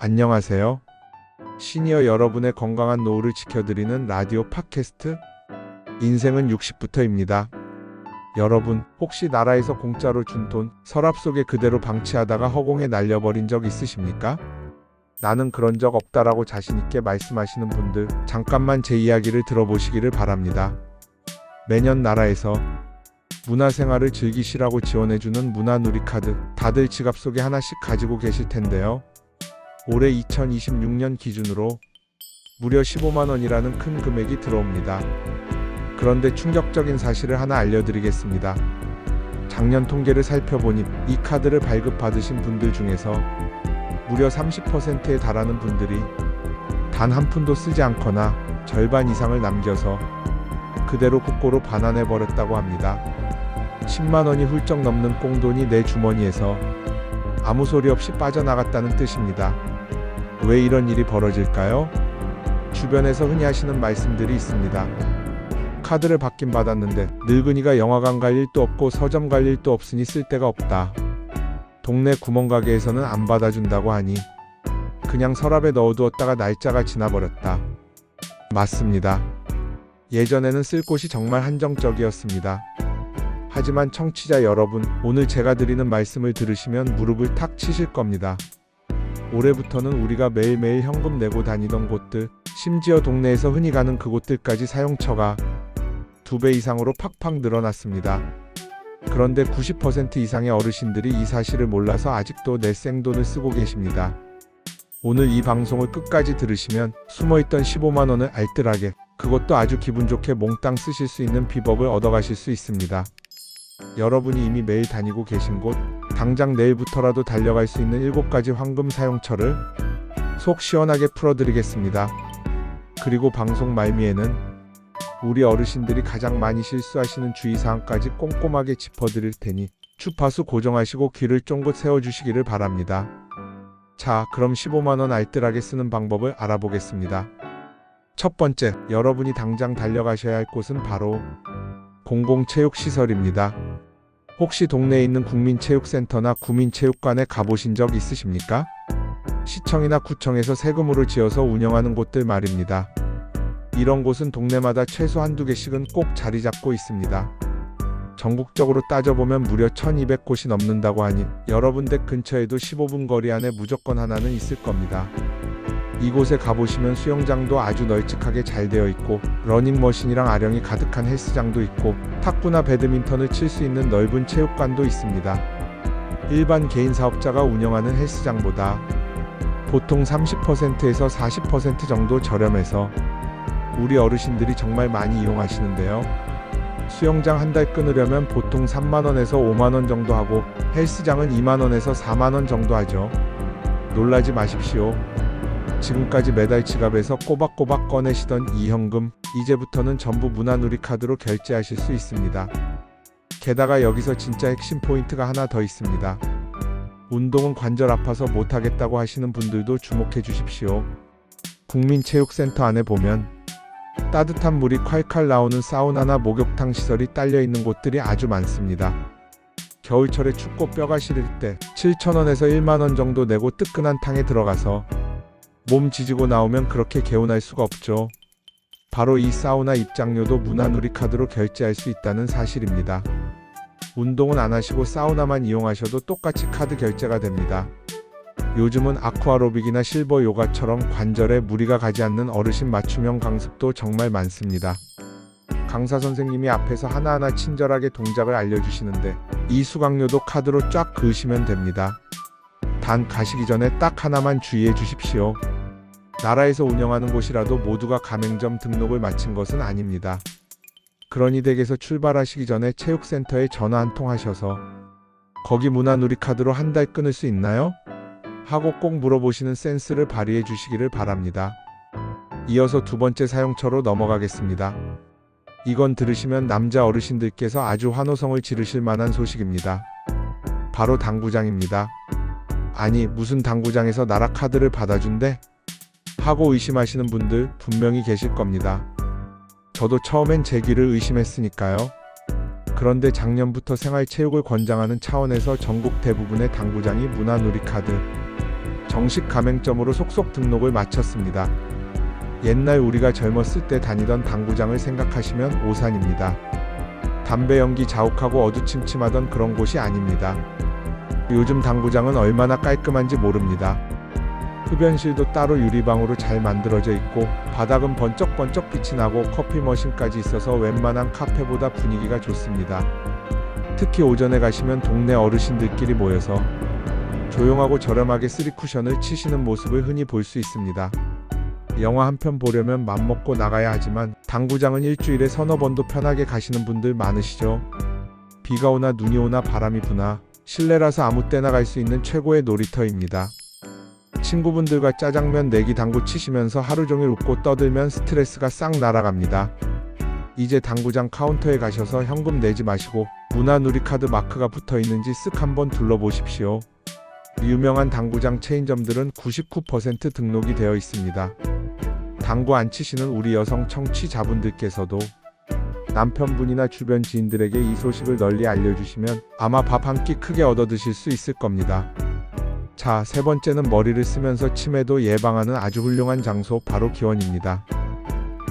안녕하세요. 시니어 여러분의 건강한 노후를 지켜드리는 라디오 팟캐스트 인생은 60부터입니다. 여러분, 혹시 나라에서 공짜로 준 돈 서랍 속에 그대로 방치하다가 허공에 날려버린 적 있으십니까? 나는 그런 적 없다라고 자신있게 말씀하시는 분들, 잠깐만 제 이야기를 들어보시기를 바랍니다. 매년 나라에서 문화생활을 즐기시라고 지원해주는 문화누리카드, 다들 지갑 속에 하나씩 가지고 계실 텐데요. 올해 2026년 기준으로 무려 15만원이라는 큰 금액이 들어옵니다. 그런데 충격적인 사실을 하나 알려드리겠습니다. 작년 통계를 살펴보니 이 카드를 발급받으신 분들 중에서 무려 30%에 달하는 분들이 단 한 푼도 쓰지 않거나 절반 이상을 남겨서 그대로 국고로 반환해버렸다고 합니다. 10만원이 훌쩍 넘는 꽁돈이 내 주머니에서 아무 소리 없이 빠져나갔다는 뜻입니다. 왜 이런 일이 벌어질까요? 주변에서 흔히 하시는 말씀들이 있습니다. 카드를 받긴 받았는데 늙은이가 영화관 갈 일도 없고 서점 갈 일도 없으니 쓸 데가 없다. 동네 구멍가게에서는 안 받아준다고 하니 그냥 서랍에 넣어두었다가 날짜가 지나버렸다. 맞습니다. 예전에는 쓸 곳이 정말 한정적이었습니다. 하지만 청취자 여러분, 오늘 제가 드리는 말씀을 들으시면 무릎을 탁 치실 겁니다. 올해부터는 우리가 매일매일 현금 내고 다니던 곳들, 심지어 동네에서 흔히 가는 그곳들까지 사용처가 2배 이상으로 팍팍 늘어났습니다. 그런데 90% 이상의 어르신들이 이 사실을 몰라서 아직도 내 생돈을 쓰고 계십니다. 오늘 이 방송을 끝까지 들으시면 숨어있던 15만원을 알뜰하게, 그것도 아주 기분 좋게 몽땅 쓰실 수 있는 비법을 얻어가실 수 있습니다. 여러분이 이미 매일 다니고 계신 곳, 당장 내일부터라도 달려갈 수 있는 7가지 황금 사용처를 속 시원하게 풀어드리겠습니다. 그리고 방송 말미에는 우리 어르신들이 가장 많이 실수하시는 주의사항까지 꼼꼼하게 짚어드릴 테니 주파수 고정하시고 귀를 쫑긋 세워주시기를 바랍니다. 자, 그럼 15만원 알뜰하게 쓰는 방법을 알아보겠습니다. 첫 번째, 여러분이 당장 달려가셔야 할 곳은 바로 공공체육시설입니다. 혹시 동네에 있는 국민체육센터나 구민체육관에 가보신 적 있으십니까? 시청이나 구청에서 세금으로 지어서 운영하는 곳들 말입니다. 이런 곳은 동네마다 최소 한두 개씩은 꼭 자리 잡고 있습니다. 전국적으로 따져보면 무려 1200곳이 넘는다고 하니 여러분 댁 근처에도 15분 거리 안에 무조건 하나는 있을 겁니다. 이곳에 가보시면 수영장도 아주 널찍하게 잘 되어 있고 러닝머신이랑 아령이 가득한 헬스장도 있고 탁구나 배드민턴을 칠 수 있는 넓은 체육관도 있습니다. 일반 개인 사업자가 운영하는 헬스장보다 보통 30%에서 40% 정도 저렴해서 우리 어르신들이 정말 많이 이용하시는데요. 수영장 한 달 끊으려면 보통 3만원에서 5만원 정도 하고 헬스장은 2만원에서 4만원 정도 하죠. 놀라지 마십시오. 지금까지 매달 지갑에서 꼬박꼬박 꺼내시던 이 현금, 이제부터는 전부 문화누리카드로 결제하실 수 있습니다. 게다가 여기서 진짜 핵심 포인트가 하나 더 있습니다. 운동은 관절 아파서 못하겠다고 하시는 분들도 주목해 주십시오. 국민체육센터 안에 보면 따뜻한 물이 콸콸 나오는 사우나나 목욕탕 시설이 딸려 있는 곳들이 아주 많습니다. 겨울철에 춥고 뼈가 시릴 때 7,000원에서 1만원 정도 내고 뜨끈한 탕에 들어가서 몸 지지고 나오면 그렇게 개운할 수가 없죠. 바로 이 사우나 입장료도 문화누리카드로 결제할 수 있다는 사실입니다. 운동은 안 하시고 사우나만 이용하셔도 똑같이 카드 결제가 됩니다. 요즘은 아쿠아로빅이나 실버 요가처럼 관절에 무리가 가지 않는 어르신 맞춤형 강습도 정말 많습니다. 강사 선생님이 앞에서 하나하나 친절하게 동작을 알려주시는데 이 수강료도 카드로 쫙 그으시면 됩니다. 단 가시기 전에 딱 하나만 주의해 주십시오. 나라에서 운영하는 곳이라도 모두가 가맹점 등록을 마친 것은 아닙니다. 그러니 댁에서 출발하시기 전에 체육센터에 전화 한 통 하셔서 거기 문화누리카드로 한 달 끊을 수 있나요? 하고 꼭 물어보시는 센스를 발휘해 주시기를 바랍니다. 이어서 두 번째 사용처로 넘어가겠습니다. 이건 들으시면 남자 어르신들께서 아주 환호성을 지르실 만한 소식입니다. 바로 당구장입니다. 아니, 무슨 당구장에서 나라 카드를 받아준대? 하고 의심하시는 분들 분명히 계실 겁니다. 저도 처음엔 제 귀를 의심했으니까요. 그런데 작년부터 생활체육을 권장하는 차원에서 전국 대부분의 당구장이 문화누리카드 정식 가맹점으로 속속 등록을 마쳤습니다. 옛날 우리가 젊었을 때 다니던 당구장을 생각하시면 오산입니다. 담배 연기 자욱하고 어두침침하던 그런 곳이 아닙니다. 요즘 당구장은 얼마나 깔끔한지 모릅니다. 흡연실도 따로 유리방으로 잘 만들어져 있고 바닥은 번쩍번쩍 빛이 나고 커피 머신까지 있어서 웬만한 카페보다 분위기가 좋습니다. 특히 오전에 가시면 동네 어르신들끼리 모여서 조용하고 저렴하게 쓰리쿠션을 치시는 모습을 흔히 볼 수 있습니다. 영화 한 편 보려면 맘먹고 나가야 하지만 당구장은 일주일에 서너 번도 편하게 가시는 분들 많으시죠. 비가 오나 눈이 오나 바람이 부나 실내라서 아무 때나 갈 수 있는 최고의 놀이터입니다. 친구분들과 짜장면 내기 당구 치시면서 하루 종일 웃고 떠들면 스트레스가 싹 날아갑니다. 이제 당구장 카운터에 가셔서 현금 내지 마시고 문화누리카드 마크가 붙어 있는지 쓱 한번 둘러보십시오. 유명한 당구장 체인점들은 99% 등록이 되어 있습니다. 당구 안 치시는 우리 여성 청취자분들께서도 남편분이나 주변 지인들에게 이 소식을 널리 알려주시면 아마 밥 한 끼 크게 얻어 드실 수 있을 겁니다. 자, 세 번째는 머리를 쓰면서 치매도 예방하는 아주 훌륭한 장소, 바로 기원입니다.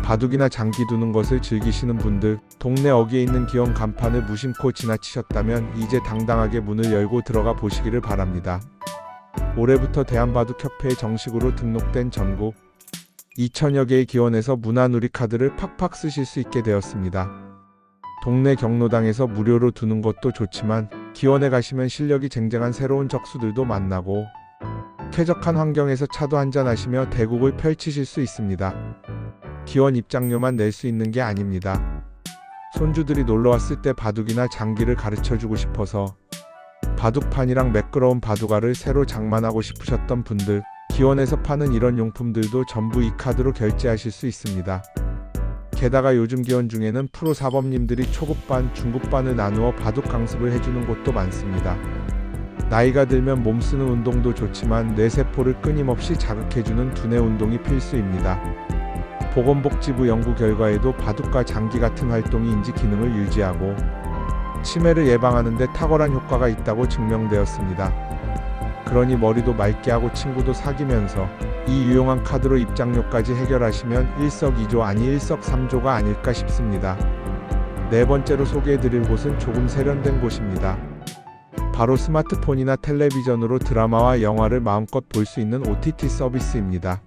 바둑이나 장기 두는 것을 즐기시는 분들, 동네 어귀에 있는 기원 간판을 무심코 지나치셨다면 이제 당당하게 문을 열고 들어가 보시기를 바랍니다. 올해부터 대한바둑협회에 정식으로 등록된 전국 2000여 개의 기원에서 문화누리카드를 팍팍 쓰실 수 있게 되었습니다. 동네 경로당에서 무료로 두는 것도 좋지만 기원에 가시면 실력이 쟁쟁한 새로운 적수들도 만나고 쾌적한 환경에서 차도 한잔 하시며 대국을 펼치실 수 있습니다. 기원 입장료만 낼 수 있는 게 아닙니다. 손주들이 놀러왔을 때 바둑이나 장기를 가르쳐주고 싶어서 바둑판이랑 매끄러운 바둑알을 새로 장만하고 싶으셨던 분들, 기원에서 파는 이런 용품들도 전부 이 카드로 결제하실 수 있습니다. 게다가 요즘 기원 중에는 프로 사범님들이 초급반, 중급반을 나누어 바둑 강습을 해주는 곳도 많습니다. 나이가 들면 몸 쓰는 운동도 좋지만 뇌세포를 끊임없이 자극해주는 두뇌 운동이 필수입니다. 보건복지부 연구 결과에도 바둑과 장기 같은 활동이 인지 기능을 유지하고 치매를 예방하는 데 탁월한 효과가 있다고 증명되었습니다. 그러니 머리도 맑게 하고 친구도 사귀면서 이 유용한 카드로 입장료까지 해결하시면 일석이조 아니 일석삼조가 아닐까 싶습니다. 네 번째로 소개해드릴 곳은 조금 세련된 곳입니다. 바로 스마트폰이나 텔레비전으로 드라마와 영화를 마음껏 볼 수 있는 OTT 서비스입니다.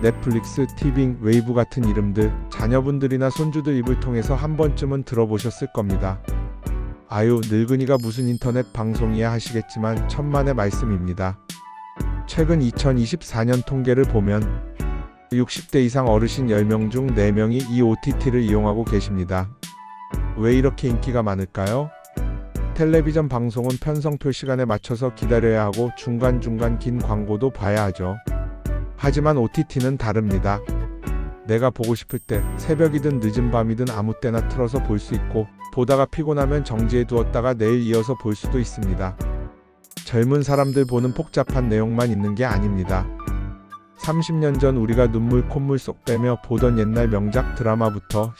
넷플릭스, 티빙, 웨이브 같은 이름들, 자녀분들이나 손주들 입을 통해서 한 번쯤은 들어보셨을 겁니다. 아유, 늙은이가 무슨 인터넷 방송이야 하시겠지만 천만의 말씀입니다. 최근 2024년 통계를 보면 60대 이상 어르신 10명 중 4명이 이 OTT를 이용하고 계십니다. 왜 이렇게 인기가 많을까요? 텔레비전 방송은 편성표 시간에 맞춰서 기다려야 하고 중간중간 긴 광고도 봐야 하죠. 하지만 OTT는 다릅니다. 내가 보고 싶을 때 새벽이든 늦은 밤이든 아무 때나 틀어서 볼 수 있고 보다가 피곤하면 정지해 두었다가 내일 이어서 볼 수도 있습니다. 젊은 사람들 보는 복잡한 내용만 있는 게 아닙니다. 30년 전 우리가 눈물 콧물 쏙 빼며 보던 옛날 명작 드라마부터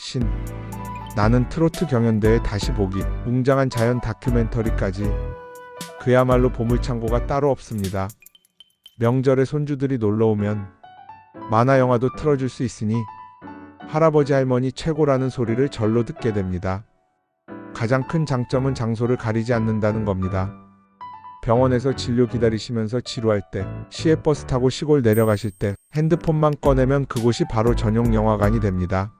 나는 트로트 경연대회 다시 보기, 웅장한 자연 다큐멘터리까지 그야말로 보물창고가 따로 없습니다. 명절에 손주들이 놀러오면 만화 영화도 틀어줄 수 있으니 할아버지 할머니 최고라는 소리를 절로 듣게 됩니다. 가장 큰 장점은 장소를 가리지 않는다는 겁니다. 병원에서 진료 기다리시면서 지루할 때, 시외버스 타고 시골 내려가실 때 핸드폰만 꺼내면 그곳이 바로 전용 영화관이 됩니다.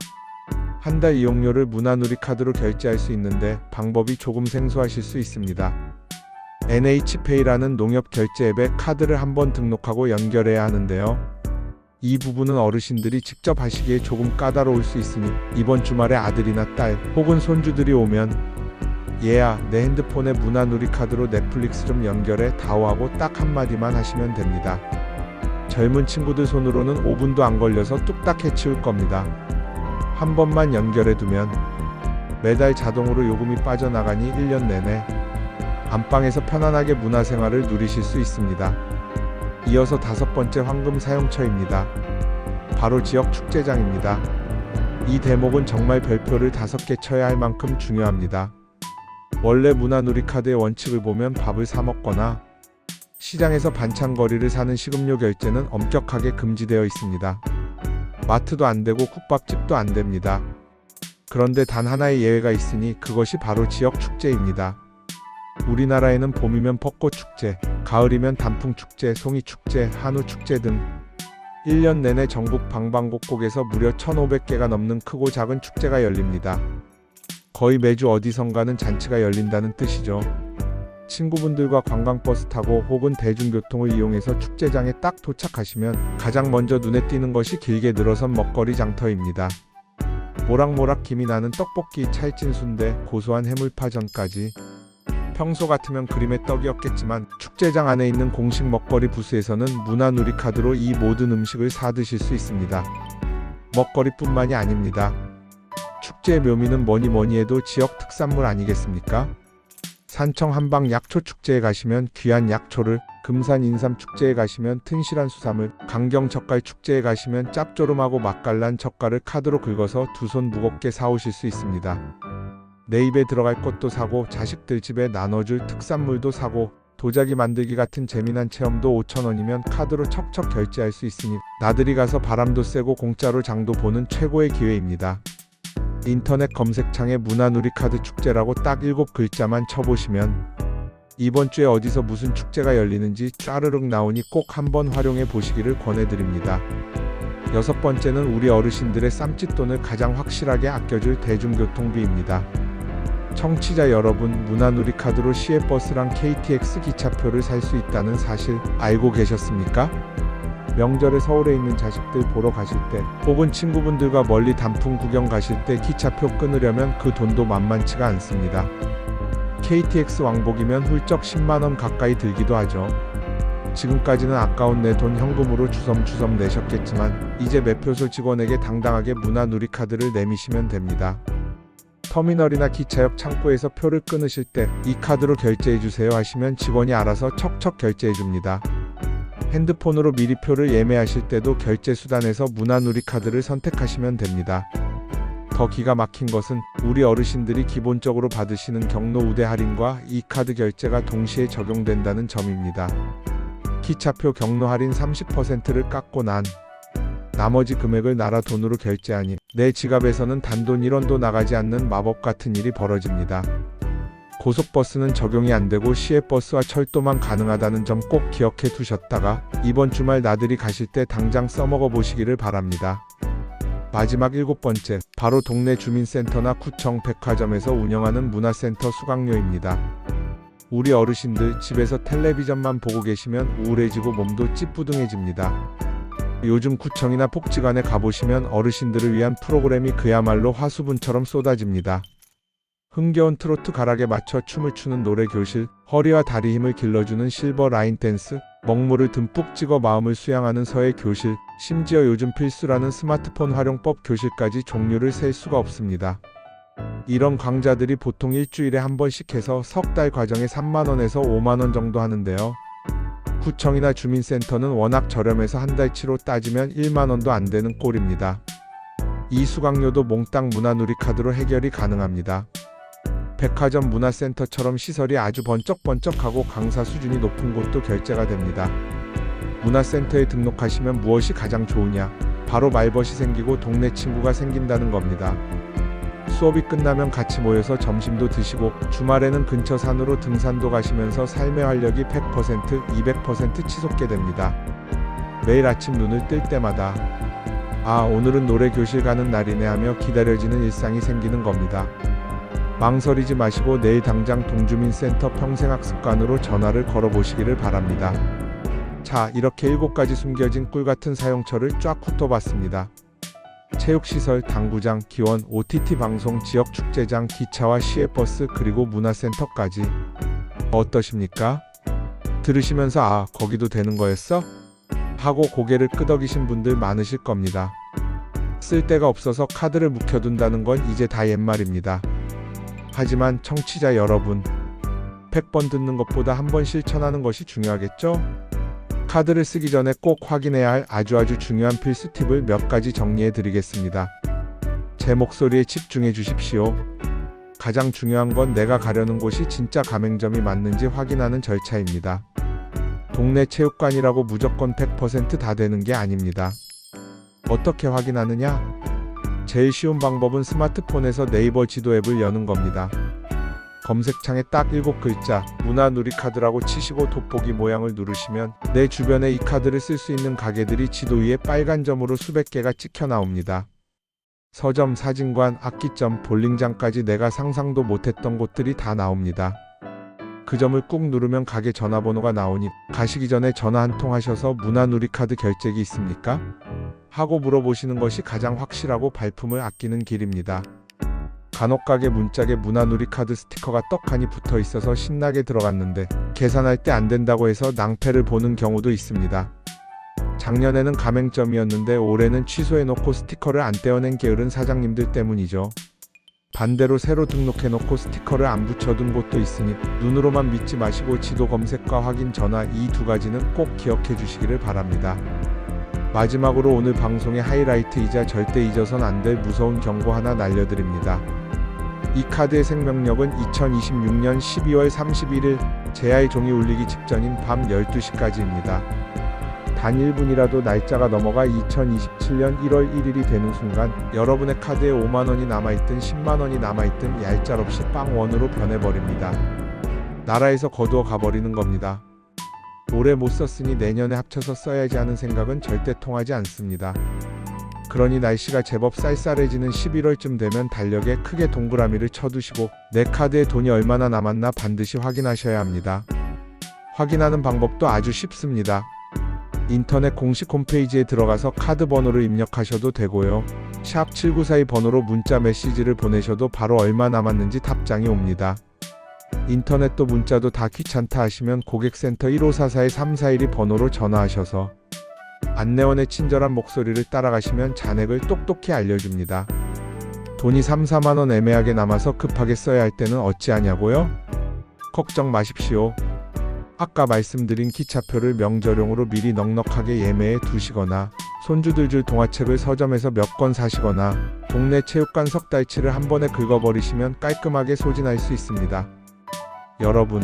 한 달 이용료를 문화누리카드로 결제할 수 있는데 방법이 조금 생소하실 수 있습니다. NH페이라는 농협 결제 앱에 카드를 한번 등록하고 연결해야 하는데요. 이 부분은 어르신들이 직접 하시기에 조금 까다로울 수 있으니 이번 주말에 아들이나 딸 혹은 손주들이 오면 얘야, 내 핸드폰에 문화누리카드로 넷플릭스 좀 연결해 다오하고 딱 한마디만 하시면 됩니다. 젊은 친구들 손으로는 5분도 안 걸려서 뚝딱 해치울 겁니다. 한 번만 연결해두면 매달 자동으로 요금이 빠져나가니 1년 내내 안방에서 편안하게 문화생활을 누리실 수 있습니다. 이어서 5번째 황금 사용처입니다. 바로 지역 축제장입니다. 이 대목은 정말 별표를 5개 쳐야 할 만큼 중요합니다. 원래 문화누리카드의 원칙을 보면 밥을 사 먹거나 시장에서 반찬거리를 사는 식음료 결제는 엄격하게 금지되어 있습니다. 마트도 안 되고 국밥집도 안 됩니다. 그런데 단 하나의 예외가 있으니 그것이 바로 지역 축제입니다. 우리나라에는 봄이면 벚꽃 축제, 가을이면 단풍 축제, 송이 축제, 한우 축제 등 1년 내내 전국 방방곡곡에서 무려 1,500개가 넘는 크고 작은 축제가 열립니다. 거의 매주 어디선가는 잔치가 열린다는 뜻이죠. 친구분들과 관광버스 타고 혹은 대중교통을 이용해서 축제장에 딱 도착하시면 가장 먼저 눈에 띄는 것이 길게 늘어선 먹거리 장터입니다. 모락모락 김이 나는 떡볶이, 찰진 순대, 고소한 해물파전까지. 평소 같으면 그림의 떡이었겠지만 축제장 안에 있는 공식 먹거리 부스에서는 문화누리카드로 이 모든 음식을 사 드실 수 있습니다. 먹거리뿐만이 아닙니다. 축제의 묘미는 뭐니 해도 지역 특산물 아니겠습니까? 산청 한방 약초축제에 가시면 귀한 약초를, 금산 인삼축제에 가시면 튼실한 수삼을, 강경 젓갈축제에 가시면 짭조름하고 맛깔난 젓갈을 카드로 긁어서 두 손 무겁게 사오실 수 있습니다. 내 입에 들어갈 것도 사고 자식들 집에 나눠줄 특산물도 사고 도자기 만들기 같은 재미난 체험도 5,000원이면 카드로 척척 결제할 수 있으니 나들이 가서 바람도 쐬고 공짜로 장도 보는 최고의 기회입니다. 인터넷 검색창에 문화누리카드 축제라고 딱 7글자만 쳐보시면 이번 주에 어디서 무슨 축제가 열리는지 짜르륵 나오니 꼭 한번 활용해 보시기를 권해드립니다. 6번째는 우리 어르신들의 쌈짓돈을 가장 확실하게 아껴줄 대중교통비입니다. 청취자 여러분, 문화누리카드로 시외버스랑 KTX 기차표를 살 수 있다는 사실 알고 계셨습니까? 명절에 서울에 있는 자식들 보러 가실 때 혹은 친구분들과 멀리 단풍 구경 가실 때 기차표 끊으려면 그 돈도 만만치가 않습니다. KTX 왕복이면 훌쩍 10만원 가까이 들기도 하죠. 지금까지는 아까운 내 돈 현금으로 주섬주섬 내셨겠지만 이제 매표소 직원에게 당당하게 문화누리카드를 내미시면 됩니다. 터미널이나 기차역 창구에서 표를 끊으실 때 이 카드로 결제해주세요 하시면 직원이 알아서 척척 결제해줍니다. 핸드폰으로 미리 표를 예매하실 때도 결제 수단에서 문화누리카드를 선택하시면 됩니다. 더 기가 막힌 것은 우리 어르신들이 기본적으로 받으시는 경로 우대 할인과 이 카드 결제가 동시에 적용된다는 점입니다. 기차표 경로 할인 30%를 깎고 난 나머지 금액을 나라 돈으로 결제하니 내 지갑에서는 단돈 1원도 나가지 않는 마법 같은 일이 벌어집니다. 고속버스는 적용이 안되고 시외버스와 철도만 가능하다는 점 꼭 기억해 두셨다가 이번 주말 나들이 가실 때 당장 써먹어 보시기를 바랍니다. 마지막 7번째, 바로 동네 주민센터나 구청, 백화점에서 운영하는 문화센터 수강료입니다. 우리 어르신들 집에서 텔레비전만 보고 계시면 우울해지고 몸도 찌뿌둥해집니다. 요즘 구청이나 복지관에 가보시면 어르신들을 위한 프로그램이 그야말로 화수분처럼 쏟아집니다. 흥겨운 트로트 가락에 맞춰 춤을 추는 노래교실, 허리와 다리 힘을 길러주는 실버 라인 댄스, 먹물을 듬뿍 찍어 마음을 수양하는 서예 교실, 심지어 요즘 필수라는 스마트폰 활용법 교실까지 종류를 셀 수가 없습니다. 이런 강좌들이 보통 일주일에 한 번씩 해서 석 달 과정에 3만원에서 5만원 정도 하는데요. 구청이나 주민센터는 워낙 저렴해서 한 달치로 따지면 1만원도 안 되는 꼴입니다. 이 수강료도 몽땅 문화누리카드로 해결이 가능합니다. 백화점 문화센터처럼 시설이 아주 번쩍번쩍하고 강사 수준이 높은 곳도 결제가 됩니다. 문화센터에 등록하시면 무엇이 가장 좋으냐? 바로 말벗이 생기고 동네 친구가 생긴다는 겁니다. 수업이 끝나면 같이 모여서 점심도 드시고 주말에는 근처 산으로 등산도 가시면서 삶의 활력이 100%, 200% 치솟게 됩니다. 매일 아침 눈을 뜰 때마다 아, 오늘은 노래교실 가는 날이네 하며 기다려지는 일상이 생기는 겁니다. 망설이지 마시고 내일 당장 동주민센터 평생학습관으로 전화를 걸어보시기를 바랍니다. 자, 이렇게 7가지 숨겨진 꿀같은 사용처를 쫙 훑어봤습니다. 체육시설, 당구장, 기원, OTT 방송, 지역 축제장, 기차와 시외버스, 그리고 문화센터까지. 어떠십니까? 들으시면서 아, 거기도 되는 거였어? 하고 고개를 끄덕이신 분들 많으실 겁니다. 쓸 데가 없어서 카드를 묵혀둔다는 건 이제 다 옛말입니다. 하지만 청취자 여러분, 100번 듣는 것보다 한 번 실천하는 것이 중요하겠죠? 카드를 쓰기 전에 꼭 확인해야 할 아주 중요한 필수 팁을 몇 가지 정리해 드리겠습니다. 제 목소리에 집중해 주십시오. 가장 중요한 건 내가 가려는 곳이 진짜 가맹점이 맞는지 확인하는 절차입니다. 동네 체육관이라고 무조건 100%다 되는 게 아닙니다. 어떻게 확인하느냐? 제일 쉬운 방법은 스마트폰에서 네이버 지도 앱을 여는 겁니다. 검색창에 딱 7글자 문화누리카드라고 치시고 돋보기 모양을 누르시면 내 주변에 이 카드를 쓸 수 있는 가게들이 지도 위에 빨간 점으로 수백 개가 찍혀 나옵니다. 서점, 사진관, 악기점, 볼링장까지 내가 상상도 못했던 곳들이 다 나옵니다. 그 점을 꾹 누르면 가게 전화번호가 나오니 가시기 전에 전화 한 통 하셔서 문화누리카드 결제기 있습니까? 하고 물어보시는 것이 가장 확실하고 발품을 아끼는 길입니다. 간혹 가게 문짝에 문화누리카드 스티커가 떡하니 붙어 있어서 신나게 들어갔는데 계산할 때 안 된다고 해서 낭패를 보는 경우도 있습니다. 작년에는 가맹점이었는데 올해는 취소해놓고 스티커를 안 떼어낸 게으른 사장님들 때문이죠. 반대로 새로 등록해놓고 스티커를 안 붙여둔 곳도 있으니 눈으로만 믿지 마시고 지도 검색과 확인 전화 이 두 가지는 꼭 기억해 주시기를 바랍니다. 마지막으로 오늘 방송의 하이라이트이자 절대 잊어선 안 될 무서운 경고 하나 날려드립니다. 이 카드의 생명력은 2026년 12월 31일 제야의 종이 울리기 직전인 밤 12시까지입니다. 단 1분이라도 날짜가 넘어가 2027년 1월 1일이 되는 순간 여러분의 카드에 5만원이 남아있든 10만원이 남아있든 얄짤없이 빵원으로 변해버립니다. 나라에서 거두어 가버리는 겁니다. 올해 못 썼으니 내년에 합쳐서 써야지 하는 생각은 절대 통하지 않습니다. 그러니 날씨가 제법 쌀쌀해지는 11월쯤 되면 달력에 크게 동그라미를 쳐두시고 내 카드에 돈이 얼마나 남았나 반드시 확인하셔야 합니다. 확인하는 방법도 아주 쉽습니다. 인터넷 공식 홈페이지에 들어가서 카드 번호를 입력하셔도 되고요. 샵 7942 번호로 문자 메시지를 보내셔도 바로 얼마 남았는지 답장이 옵니다. 인터넷도 문자도 다 귀찮다 하시면 고객센터 1544-3412 번호로 전화하셔서 안내원의 친절한 목소리를 따라가시면 잔액을 똑똑히 알려줍니다. 돈이 3-4만원 애매하게 남아서 급하게 써야 할 때는 어찌하냐고요? 걱정 마십시오. 아까 말씀드린 기차표를 명절용으로 미리 넉넉하게 예매해 두시거나 손주들 줄 동화책을 서점에서 몇 권 사시거나 동네 체육관 석달치를 한 번에 긁어버리시면 깔끔하게 소진할 수 있습니다. 여러분,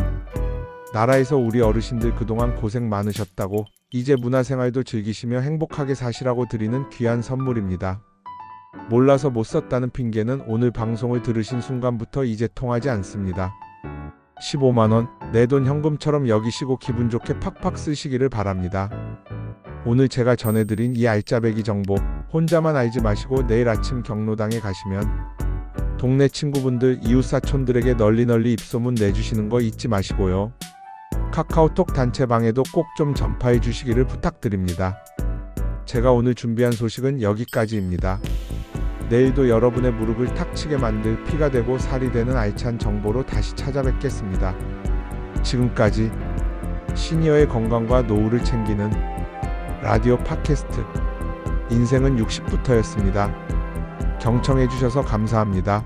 나라에서 우리 어르신들 그동안 고생 많으셨다고 이제 문화생활도 즐기시며 행복하게 사시라고 드리는 귀한 선물입니다. 몰라서 못 썼다는 핑계는 오늘 방송을 들으신 순간부터 이제 통하지 않습니다. 15만원, 내 돈 현금처럼 여기시고 기분 좋게 팍팍 쓰시기를 바랍니다. 오늘 제가 전해드린 이 알짜배기 정보 혼자만 알지 마시고 내일 아침 경로당에 가시면 동네 친구분들, 이웃사촌들에게 널리 입소문 내주시는 거 잊지 마시고요. 카카오톡 단체방에도 꼭 좀 전파해 주시기를 부탁드립니다. 제가 오늘 준비한 소식은 여기까지입니다. 내일도 여러분의 무릎을 탁 치게 만들 피가 되고 살이 되는 알찬 정보로 다시 찾아뵙겠습니다. 지금까지 시니어의 건강과 노후를 챙기는 라디오 팟캐스트 인생은 60부터였습니다. 경청해 주셔서 감사합니다.